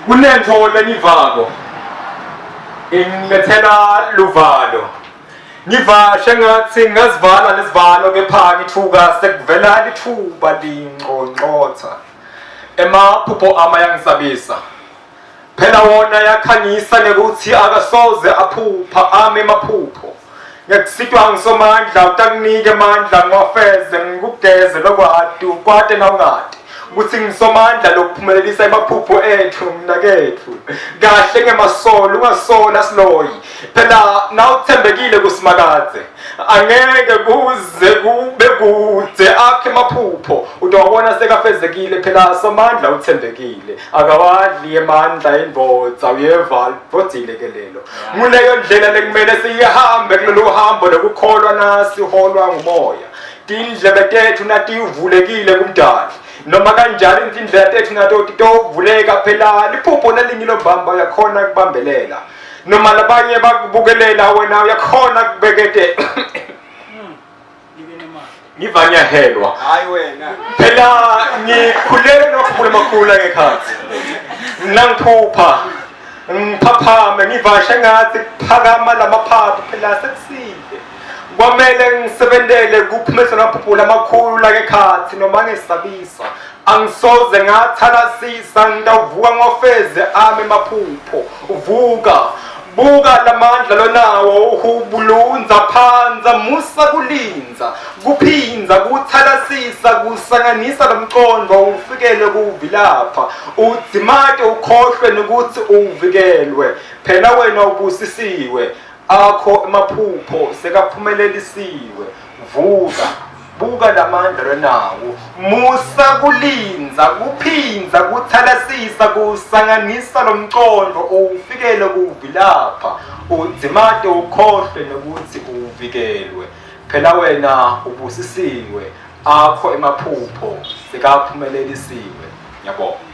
Kunento lenivako ingilethela luvalo. Ngivashe ngathi ngazivala lesivalo kepha ngithuka sekuvela lithuba lingqongqotha. Emaphupho ama yangisabisa. Phela wona yakhanyisa ngekuthi akasoze aphupha ame emaphupho. Ngekusitwa ngisomandla utanginike amandla ngwafeze ngikugeze lokwadu kwate nawungade. Ukuthi ngisomandla lokuphumelelisa emaphupho ethu mnakethu kahle ngemasolo ungasola siloyi phela nawuthembekile kusimakadze angeke kuze kube kude akhe emaphupho utawabona sekafezekile phela somandla uthembekile akawadli emandla endvodza uyeva vodile ke lelo kuleyo ndlela lekumele siyihambe kulolu hambo lokukholwa nasiholwa ngumoya tindlebe tethu nativulekile kumdali noma kanjalo indlela tethu nato titovuleka phela liphupho lelinye lobamba uyakhona kubambelela noma labanye bakubukelela wena uyakhona kubekete ngivanyahelwa hayi wena phela ngikhulele nokuphula makhula ngekhathi nangiphupha ngiphaphame ngivashe ngathi phakama lamaphaphu phela sekusile kwamele ngisebentele kuphumisa amaphupho lamakhulu la ngekhathi noma ngesabisa angisoze ngathalasisa ngitavuka ngofeze ame emaphupho uvuka buka lamandla lonawo uhubulunza phanza musa kulinza kuphinza kuthalasisa kusanganisa lomqondo ufikele kuvilapha udzimate ukhohlwe nokuthi uvikelwe phela wena ubusisiwe akho emaphupho sekaphumelelisiwe vuka buka lamandla lonawo musa kulinza kuphinza kuthalasisa kusanganisa lomqondo ufikele kuvilapha udzimate ukhohlwe nokuthi uvikelwe phela wena ubusisiwe akho emaphupho sekaphumelelisiwe ngiyabonga.